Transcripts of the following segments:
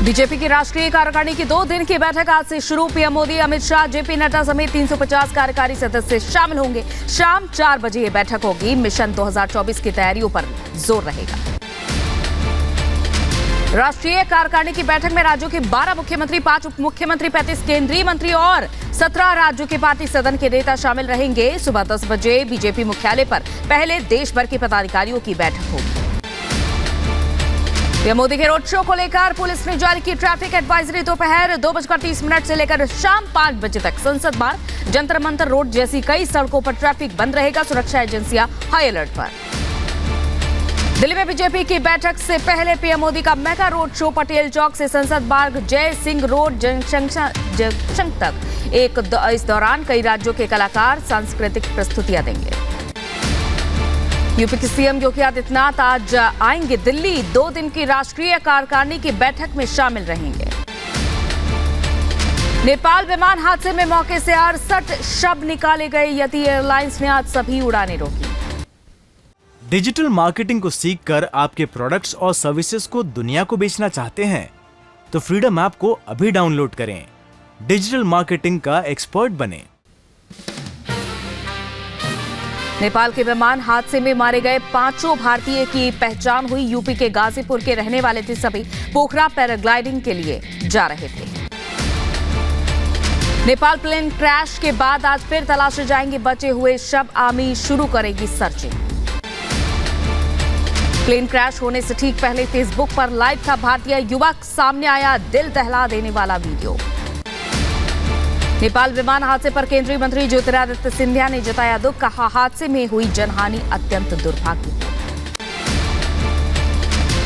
BJP की राष्ट्रीय कार्यकारिणी की 2 दिन की बैठक आज से शुरू। पीएम मोदी, अमित शाह, जेपी नड्डा समेत 350 कार्यकारी सदस्य शामिल होंगे। शाम 4 बजे ये बैठक होगी। मिशन 2024 की तैयारियों पर जोर रहेगा। राष्ट्रीय कार्यकारिणी की बैठक में राज्यों के 12 मुख्यमंत्री, 5 उप मुख्यमंत्री, 35 केंद्रीय मंत्री और 17 राज्यों के पार्टी सदन के नेता शामिल रहेंगे। सुबह 10 बजे बीजेपी मुख्यालय पर पहले देश भर के पदाधिकारियों की बैठक होगी। पीएम मोदी के रोड शो को लेकर पुलिस ने जारी की ट्रैफिक एडवाइजरी। दोपहर 2:30 से लेकर शाम 5 बजे तक संसद मार्ग, जंतर मंतर रोड जैसी कई सड़कों पर ट्रैफिक बंद रहेगा। सुरक्षा एजेंसियां हाई अलर्ट पर। दिल्ली में बीजेपी की बैठक से पहले पीएम मोदी का मेगा रोड शो पटेल चौक से संसद मार्ग, जय सिंह रोड जंक्शन तक। इस दौरान कई राज्यों के कलाकार सांस्कृतिक प्रस्तुतियां देंगे। यूपी के सीएम योगी आदित्यनाथ आज आएंगे दिल्ली। 2 दिन की राष्ट्रीय कार्यकारिणी की बैठक में शामिल रहेंगे। नेपाल विमान हादसे में मौके से 68 शव निकाले गए। यति एयरलाइंस ने आज सभी उड़ानें रोकी। डिजिटल मार्केटिंग को सीखकर आपके प्रोडक्ट्स और सर्विसेज को दुनिया को बेचना चाहते हैं तो फ्रीडम ऐप को अभी डाउनलोड करें। डिजिटल मार्केटिंग का एक्सपर्ट बनें। नेपाल के विमान हादसे में मारे गए 5 भारतीय की पहचान हुई। यूपी के गाजीपुर के रहने वाले थे। सभी पोखरा पैराग्लाइडिंग के लिए जा रहे थे। नेपाल प्लेन क्रैश के बाद आज फिर तलाशे जाएंगे बचे हुए शव। आर्मी शुरू करेगी सर्चिंग। प्लेन क्रैश होने से ठीक पहले फेसबुक पर लाइव था भारतीय युवक। सामने आया दिल दहला देने वाला वीडियो। नेपाल विमान हादसे पर केंद्रीय मंत्री ज्योतिरादित्य सिंधिया ने जताया दुख। कहा, हादसे में हुई जनहानि अत्यंत दुर्भाग्यपूर्ण।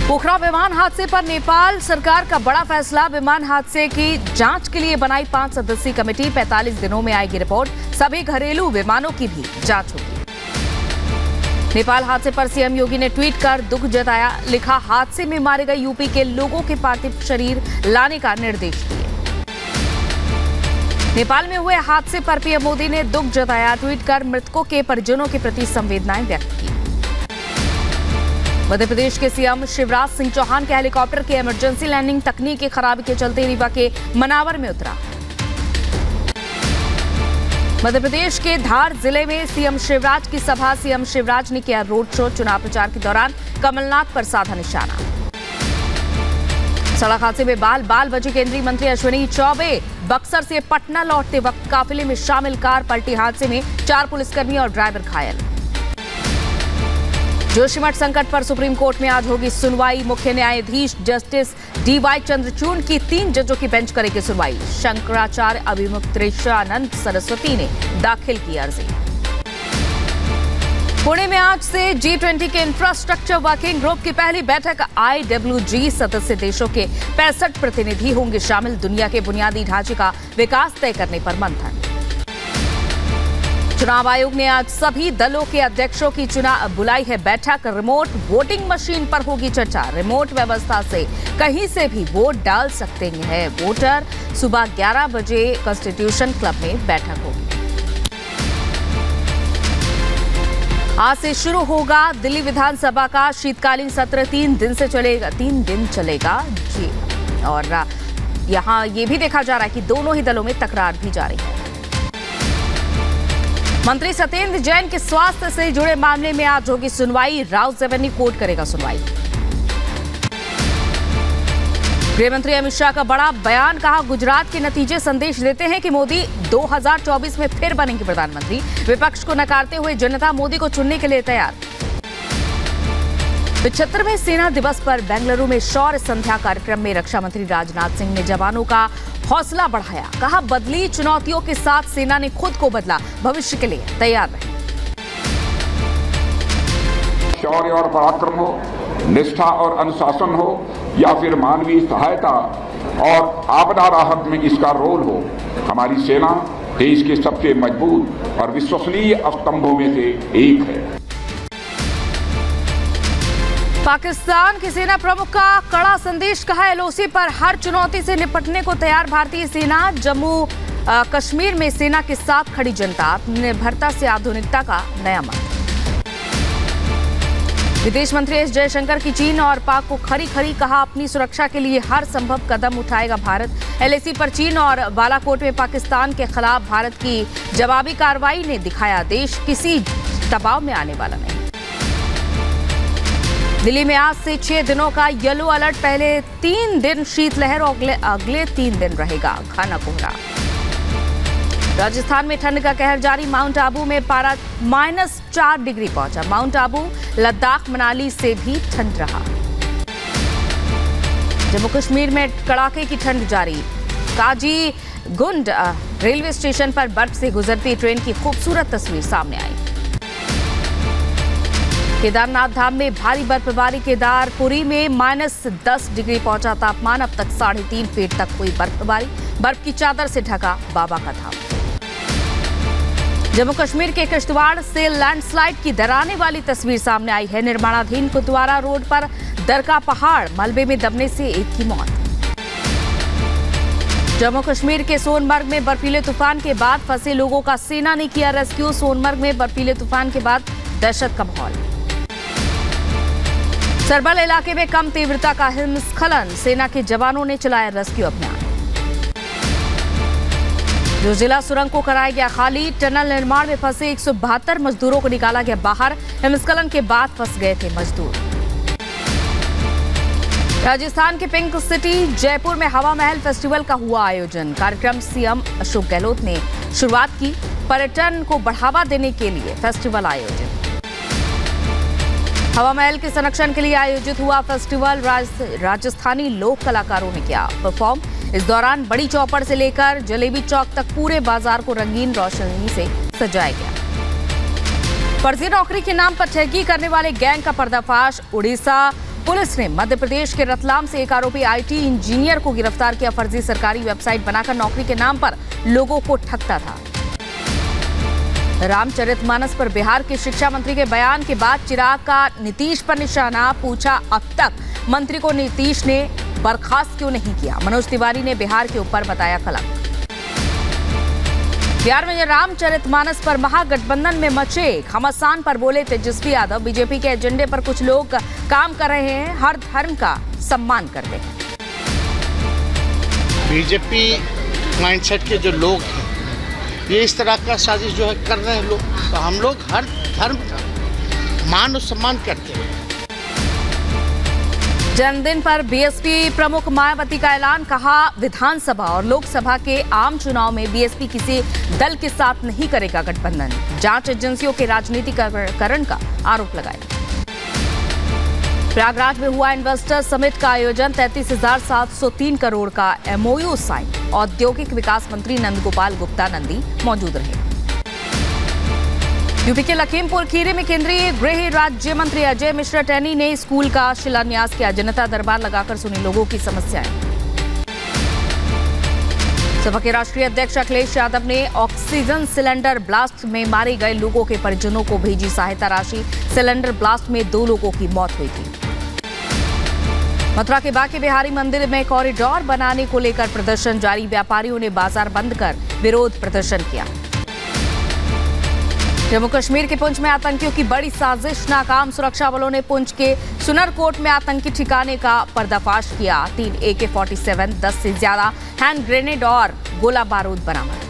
पोखरा विमान हादसे पर नेपाल सरकार का बड़ा फैसला। विमान हादसे की जांच के लिए बनाई 5 सदस्यीय कमेटी। 45 दिनों में आएगी रिपोर्ट। सभी घरेलू विमानों की भी जांच होगी। नेपाल हादसे पर सीएम योगी ने ट्वीट कर दुख जताया। लिखा, हादसे में मारे गए यूपी के लोगों के पार्थिव शरीर लाने का निर्देश दिए। नेपाल में हुए हादसे पर पीएम मोदी ने दुख जताया। ट्वीट कर मृतकों के परिजनों के प्रति संवेदनाएं व्यक्त की। मध्य प्रदेश के सीएम शिवराज सिंह चौहान के हेलीकॉप्टर की इमरजेंसी लैंडिंग तकनीक की खराबी के चलते रीवा के मनावर में उतरा। मध्य प्रदेश के धार जिले में सीएम शिवराज की सभा। सीएम शिवराज ने किया रोड शो। चुनाव प्रचार के दौरान कमलनाथ पर साधा निशाना। सड़क हादसे में बाल बचे केंद्रीय मंत्री अश्विनी चौबे। बक्सर से पटना लौटते वक्त काफिले में शामिल कार पलटी। हादसे में 4 पुलिसकर्मी और ड्राइवर घायल। जोशीमठ संकट पर सुप्रीम कोर्ट में आज होगी सुनवाई। मुख्य न्यायाधीश जस्टिस डीवाई चंद्रचूड़ की 3 जजों की बेंच करेगी सुनवाई। शंकराचार्य अभिमुक्तेश्वरानंद सरस्वती ने दाखिल की अर्जी। पुणे में आज से G20 के इंफ्रास्ट्रक्चर वर्किंग ग्रुप की पहली बैठक। IWG सदस्य देशों के 65 प्रतिनिधि होंगे शामिल। दुनिया के बुनियादी ढांचे का विकास तय करने पर मंथन। चुनाव आयोग ने आज सभी दलों के अध्यक्षों की बुलाई है बैठक। रिमोट वोटिंग मशीन पर होगी चर्चा। रिमोट व्यवस्था से कहीं से भी वोट डाल सकते हैं वोटर। सुबह 11 बजे कॉन्स्टिट्यूशन क्लब में बैठक होगी। आज से शुरू होगा दिल्ली विधानसभा का शीतकालीन सत्र। 3 दिन चलेगा जी। और यहां ये भी देखा जा रहा है कि दोनों ही दलों में तकरार भी जारी है। मंत्री सत्येंद्र जैन के स्वास्थ्य से जुड़े मामले में आज होगी सुनवाई। राउत रेवेन्यू कोर्ट करेगा सुनवाई। गृहमंत्री अमित शाह का बड़ा बयान। कहा, गुजरात के नतीजे संदेश देते हैं कि मोदी 2024 में फिर बनेंगे प्रधानमंत्री। विपक्ष को नकारते हुए जनता मोदी को चुनने के लिए तैयार। 75वें सेना दिवस पर बेंगलुरु में शौर्य संध्या कार्यक्रम में रक्षा मंत्री राजनाथ सिंह ने जवानों का हौसला बढ़ाया। कहा, बदली चुनौतियों के साथ सेना ने खुद को बदला। भविष्य के लिए तैयार रहे। शौर्य और पराक्रम हो, निष्ठा और अनुशासन हो, या फिर मानवीय सहायता और आपदा राहत में इसका रोल हो, हमारी सेना देश के सबसे मजबूत और विश्वसनीय स्तंभों में से एक है। पाकिस्तान की सेना प्रमुख का कड़ा संदेश। कहा, LOC पर हर चुनौती से निपटने को तैयार भारतीय सेना। जम्मू कश्मीर में सेना के साथ खड़ी जनता। निर्भरता से आधुनिकता का नया मंत्र। विदेश मंत्री एस जयशंकर की चीन और पाक को खरी खरी कहा, अपनी सुरक्षा के लिए हर संभव कदम उठाएगा भारत। एलएसी पर चीन और बालाकोट में पाकिस्तान के खिलाफ भारत की जवाबी कार्रवाई ने दिखाया देश किसी दबाव में आने वाला नहीं। दिल्ली में आज से 6 दिनों का येलो अलर्ट, पहले 3 दिन शीतलहर और अगले 3 दिन रहेगा घना कोहरा। राजस्थान में ठंड का कहर जारी, माउंट आबू में पारा -4 डिग्री पहुंचा। माउंट आबू, लद्दाख, मनाली से भी ठंड रहा। जम्मू कश्मीर में कड़ाके की ठंड जारी, काजीगुंड रेलवे स्टेशन पर बर्फ से गुजरती ट्रेन की खूबसूरत तस्वीर सामने आई। केदारनाथ धाम में भारी बर्फबारी, केदारपुरी में -10 डिग्री पहुंचा तापमान, अब तक 3.5 फीट तक हुई बर्फबारी, बर्फ की चादर से ढका बाबा का धाम। जम्मू कश्मीर के किश्तवाड़ से लैंडस्लाइड की डराने वाली तस्वीर सामने आई है। निर्माणाधीन कुतवारा रोड पर दरका पहाड़, मलबे में दबने से एक की मौत। जम्मू कश्मीर के सोनमर्ग में बर्फीले तूफान के बाद फंसे लोगों का सेना ने किया रेस्क्यू। सोनमर्ग में बर्फीले तूफान के बाद दहशत का माहौल। सरबल इलाके में कम तीव्रता का हिमस्खलन, सेना के जवानों ने चलाया रेस्क्यू अभियान। जो जिला सुरंग को कराया गया खाली, टनल निर्माण में फंसे 172 मजदूरों को निकाला गया बाहर, हिमस्खलन के बाद फंस गए थे मजदूर। राजस्थान के पिंक सिटी जयपुर में हवा महल फेस्टिवल का हुआ आयोजन। कार्यक्रम सीएम अशोक गहलोत ने शुरुआत की, पर्यटन को बढ़ावा देने के लिए फेस्टिवल आयोजित। हवा महल के संरक्षण के लिए आयोजित हुआ फेस्टिवल, राजस्थानी लोक कलाकारों ने किया परफॉर्म। इस दौरान बड़ी चौपड़ से लेकर जलेबी चौक तक पूरे बाजार को रंगीन रोशनी से सजाया गया। फर्जी नौकरी के नाम पर ठगी करने वाले गैंग का पर्दाफाश, उड़ीसा पुलिस ने मध्य प्रदेश के रतलाम से एक आरोपी आईटी इंजीनियर को गिरफ्तार किया। फर्जी सरकारी वेबसाइट बनाकर नौकरी के नाम पर लोगों को ठगता था। रामचरितमानस पर बिहार के शिक्षा मंत्री के बयान के बाद चिराग का नीतीश पर निशाना, पूछा अब तक मंत्री को नीतीश ने बर्खास्त क्यों नहीं किया। मनोज तिवारी ने बिहार के ऊपर बताया कलंक। बिहार में रामचरितमानस पर महागठबंधन में मचे घमासान पर बोले तेजस्वी यादव, बीजेपी के एजेंडे पर कुछ लोग काम कर रहे हैं, हर धर्म का सम्मान करते हैं। बीजेपी माइंडसेट के जो लोग हैं ये इस तरह का साजिश जो है कर रहे हैं लोग, तो हम लोग हर धर्म का मान और सम्मान करते हैं। जन्मदिन पर बीएसपी प्रमुख मायावती का ऐलान, कहा विधानसभा और लोकसभा के आम चुनाव में बीएसपी किसी दल के साथ नहीं करेगा गठबंधन, जांच एजेंसियों के राजनीतिकरण का आरोप लगाया। प्रयागराज में हुआ इन्वेस्टर समिट का आयोजन, 33,703 करोड़ का एमओयू साइन, औद्योगिक विकास मंत्री नंदगोपाल गुप्ता नंदी मौजूद रहे। यूपी के लखीमपुर खीरी में केंद्रीय गृह राज्य मंत्री अजय मिश्रा टैनी ने स्कूल का शिलान्यास किया, जनता दरबार लगाकर सुनी लोगों की समस्याएं। सपा के राष्ट्रीय अध्यक्ष अखिलेश यादव ने ऑक्सीजन सिलेंडर ब्लास्ट में मारे गए लोगों के परिजनों को भेजी सहायता राशि। सिलेंडर ब्लास्ट में 2 लोगों की मौत हुई थी। मथुरा के बांके बिहारी मंदिर में कॉरिडोर बनाने को लेकर प्रदर्शन जारी, व्यापारियों ने बाजार बंद कर विरोध प्रदर्शन किया। जम्मू कश्मीर के पुंछ में आतंकियों की बड़ी साजिश नाकाम, सुरक्षा बलों ने पुंछ के सुनरकोट में आतंकी ठिकाने का पर्दाफाश किया। 3 AK-47, 10 से ज्यादा हैंड ग्रेनेड और गोला बारूद बरामद।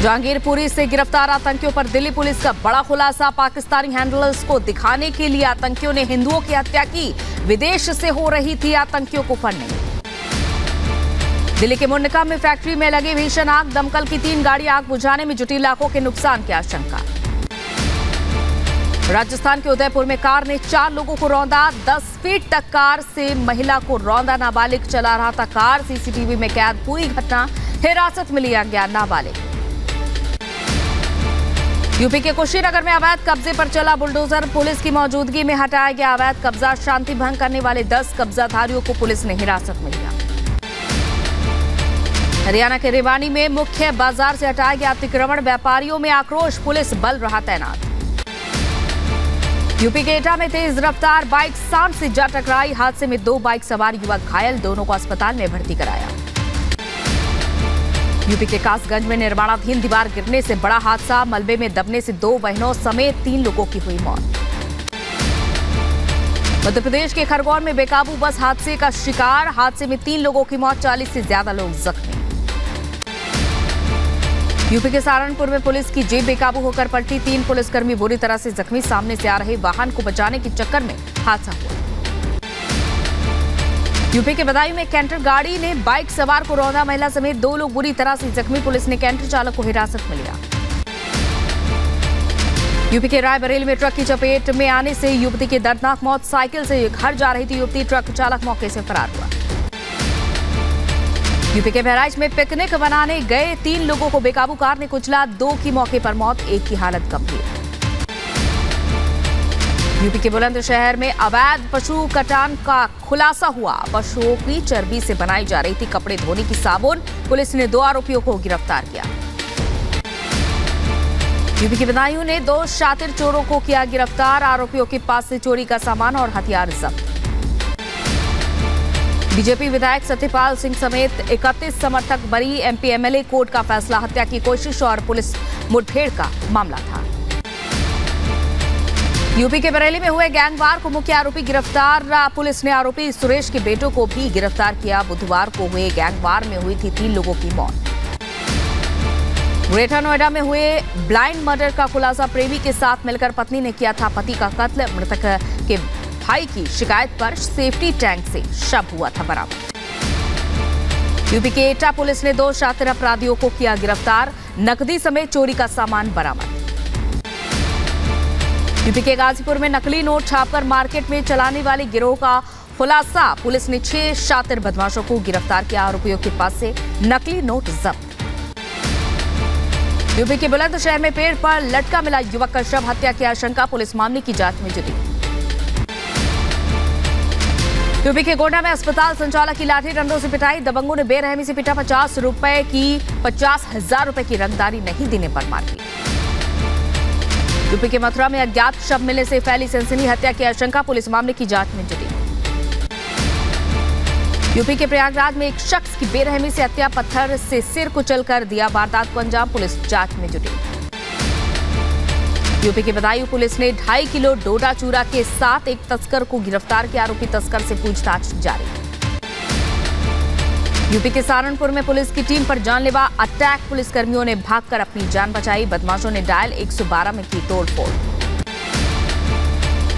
जहांगीरपुरी से गिरफ्तार आतंकियों पर दिल्ली पुलिस का बड़ा खुलासा, पाकिस्तानी हैंडलर्स को दिखाने के लिए आतंकियों ने हिंदुओं की हत्या की, विदेश से हो रही थी आतंकियों को फंडिंग। दिल्ली के मुन्नका में फैक्ट्री में लगी भीषण आग, दमकल की 3 गाड़ी आग बुझाने में जुटी, लाखों के नुकसान की आशंका। राजस्थान के उदयपुर में कार ने 4 लोगों को रौंदा, 10 फीट तक कार से महिला को रौंदा, नाबालिग चला रहा था कार, सीसीटीवी में कैद पूरी घटना, हिरासत में लिया गया नाबालिग। यूपी के कुशीनगर में अवैध कब्जे पर चला बुलडोजर, पुलिस की मौजूदगी में हटाया गया अवैध कब्जा, शांति भंग करने वाले 10 कब्जाधारियों को पुलिस ने हिरासत में लिया। हरियाणा के रेवाड़ी में मुख्य बाजार से हटाया गया अतिक्रमण, व्यापारियों में आक्रोश, पुलिस बल रहा तैनात। यूपी के एटा में तेज रफ्तार बाइक सांड से जा टकराई, हादसे में 2 बाइक सवार युवक घायल, दोनों को अस्पताल में भर्ती कराया। यूपी के कासगंज में निर्माणाधीन दीवार गिरने से बड़ा हादसा, मलबे में दबने से 2 बहनों समेत 3 लोगों की हुई मौत। मध्य प्रदेश के खरगोन में बेकाबू बस हादसे का शिकार। हादसे में 3 लोगों की मौत, 40 से ज्यादा लोग जख्मी। यूपी के सहारनपुर में पुलिस की जीप बेकाबू होकर पलटी, 3 पुलिसकर्मी बुरी तरह से जख्मी। सामने से आ रहे वाहन को बचाने के चक्कर में हादसा हुआ। यूपी के बदायूं में कैंटर गाड़ी ने बाइक सवार को रौंदा, महिला समेत 2 लोग बुरी तरह से जख्मी। पुलिस ने कैंटर चालक को हिरासत में लिया। यूपी के रायबरेली में ट्रक की चपेट में आने से युवती की दर्दनाक मौत। साइकिल से घर जा रही थी युवती, ट्रक चालक मौके से फरार हुआ। यूपी के बहराइच में पिकनिक मनाने गए 3 लोगों को बेकाबू कार ने कुचला, 2 की मौके पर मौत, 1 की हालत गंभीर। यूपी के बुलंदशहर में अवैध पशु कटान का खुलासा हुआ। पशुओं की चर्बी से बनाई जा रही थी कपड़े धोने की साबुन। पुलिस ने 2 आरोपियों को गिरफ्तार किया। यूपी के बदायूं ने 2 शातिर चोरों को किया गिरफ्तार। आरोपियों के पास से चोरी का सामान और हथियार जब्त। बीजेपी विधायक सत्यपाल सिंह समेत 31 समर्थक बरी, एमपी एमएलए कोर्ट का फैसला। हत्या की कोशिश और पुलिस मुठभेड़ का मामला था। यूपी के बरेली में हुए गैंगवार को मुख्य आरोपी गिरफ्तार। पुलिस ने आरोपी सुरेश के बेटों को भी गिरफ्तार किया। बुधवार को हुए गैंगवार में हुई थी 3 लोगों की मौत। ग्रेटर नोएडा में हुए ब्लाइंड मर्डर का खुलासा। प्रेमी के साथ मिलकर पत्नी ने किया था पति का कत्ल। मृतक के भाई की शिकायत पर सेफ्टी टैंक से शव हुआ था बरामद। यूपी के एटा पुलिस ने 2 शातिर अपराधियों को किया गिरफ्तार। नकदी समेत चोरी का सामान बरामद। यूपी के गाजीपुर में नकली नोट छापकर मार्केट में चलाने वाले गिरोह का खुलासा। पुलिस ने 6 शातिर बदमाशों को गिरफ्तार किया। आरोपियों के पास से नकली नोट जब्त। यूपी के बुलंदशहर में पेड़ पर लटका मिला युवक का शव, हत्या की आशंका। पुलिस मामले की जांच में जुटी। यूपी के गोंडा में अस्पताल संचालक की लाठी डंडों से पिटाई। दबंगों ने बेरहमी से पिटा। 50,000 रुपए की रंगदारी नहीं देने पर मारपीट। यूपी के मथुरा में अज्ञात शव मिलने से फैली सनसनी, हत्या की आशंका। पुलिस मामले की जांच में जुटी। यूपी के प्रयागराज में एक शख्स की बेरहमी से हत्या, पत्थर से सिर कुचल कर दिया वारदात को अंजाम। पुलिस जांच में जुटी। यूपी के बदायूं पुलिस ने 2.5 किलो डोडा चूरा के साथ एक तस्कर को गिरफ्तार किया। आरोपी तस्कर से पूछताछ जारी। यूपी के सहारनपुर में पुलिस की टीम पर जानलेवा अटैक। पुलिसकर्मियों ने भागकर अपनी जान बचाई। बदमाशों ने डायल 112 में की तोड़फोड़।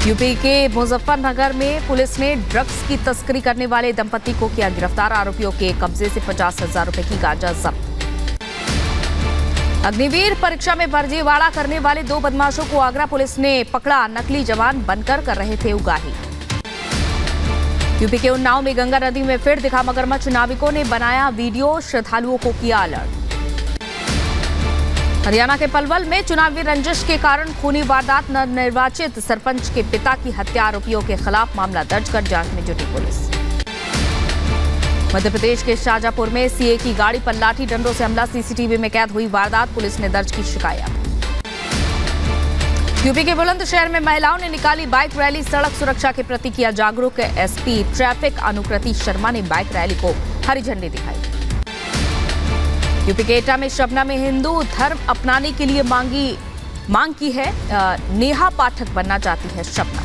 यूपी के मुजफ्फरनगर में पुलिस ने ड्रग्स की तस्करी करने वाले दंपति को किया गिरफ्तार। आरोपियों के कब्जे से 50,000 रुपए की गांजा जब्त। अग्निवीर परीक्षा में फर्जीवाड़ा करने वाले 2 बदमाशों को आगरा पुलिस ने पकड़ा। नकली जवान बनकर कर रहे थे उगाही। यूपी के उन्नाव में गंगा नदी में फिर दिखा मगरमच्छ। नाविकों ने बनाया वीडियो, श्रद्धालुओं को किया अलर्ट। हरियाणा के पलवल में चुनावी रंजिश के कारण खूनी वारदात, नवनिर्वाचित सरपंच के पिता की हत्या। आरोपियों के खिलाफ मामला दर्ज कर जांच में जुटी पुलिस। मध्य प्रदेश के शाजापुर में सीए की गाड़ी पर लाठी डंडों से हमला, सीसीटीवी में कैद हुई वारदात। पुलिस ने दर्ज की शिकायत। यूपी के बुलंदशहर में महिलाओं ने निकाली बाइक रैली, सड़क सुरक्षा के प्रति किया जागरूक। एसपी ट्रैफिक अनुकृति शर्मा ने बाइक रैली को हरी झंडी दिखाई। यूपी के एटा में शबना में हिंदू धर्म अपनाने के लिए मांग की है। नेहा पाठक बनना चाहती है शबना।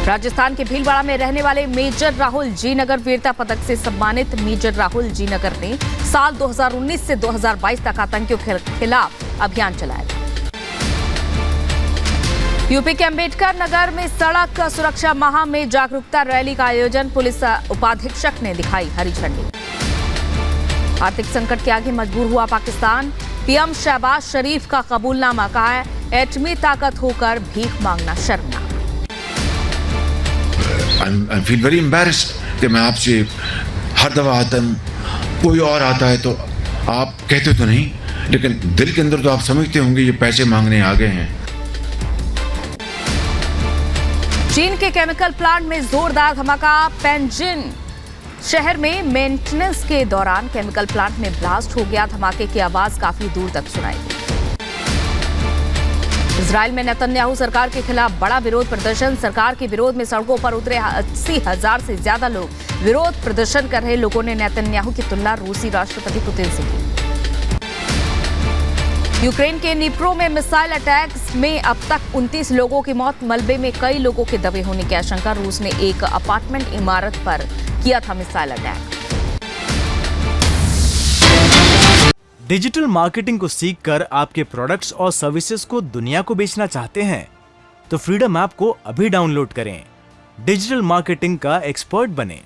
राजस्थान के भीलवाड़ा में रहने वाले मेजर राहुल जी नगर वीरता पदक से सम्मानित। मेजर राहुल जी नगर ने साल 2019 से 2022 तक आतंकियों के खिलाफ अभियान चलाया। यूपी के अंबेडकर नगर में सड़क सुरक्षा माह में जागरूकता रैली का आयोजन। पुलिस उपाधीक्षक ने दिखाई हरी झंडी। आर्थिक संकट के आगे मजबूर हुआ पाकिस्तान। पीएम शहबाज शरीफ का कबूलनामा, कहा है एटमी ताकत होकर भीख मांगना शर्मनाक। I feel very embarrassed कि मैं आपसे हर दफा आता हूं, कोई और आता है तो आप कहते तो नहीं, लेकिन दिल के अंदर तो आप समझते होंगे ये पैसे मांगने आ गए हैं। चीन के केमिकल प्लांट में जोरदार धमाका। पेंजिन शहर में मेंटेनेंस के दौरान केमिकल प्लांट में ब्लास्ट हो गया। धमाके की आवाज काफी दूर तक सुनाई दी। इजराइल में नेतन्याहू सरकार के खिलाफ बड़ा विरोध प्रदर्शन। सरकार के विरोध में सड़कों पर उतरे 80,000 से ज्यादा लोग। विरोध प्रदर्शन कर रहे लोगों ने नेतन्याहू की तुलना रूसी राष्ट्रपति पुतिन से की। यूक्रेन के निप्रो में मिसाइल अटैक्स में अब तक 29 लोगों की मौत, मलबे में कई लोगों के दबे होने की आशंका। रूस ने एक अपार्टमेंट इमारत पर किया था मिसाइल अटैक। डिजिटल मार्केटिंग को सीखकर आपके प्रोडक्ट्स और सर्विसेज को दुनिया को बेचना चाहते हैं तो फ्रीडम ऐप को अभी डाउनलोड करें। डिजिटल मार्केटिंग का एक्सपर्ट बनें।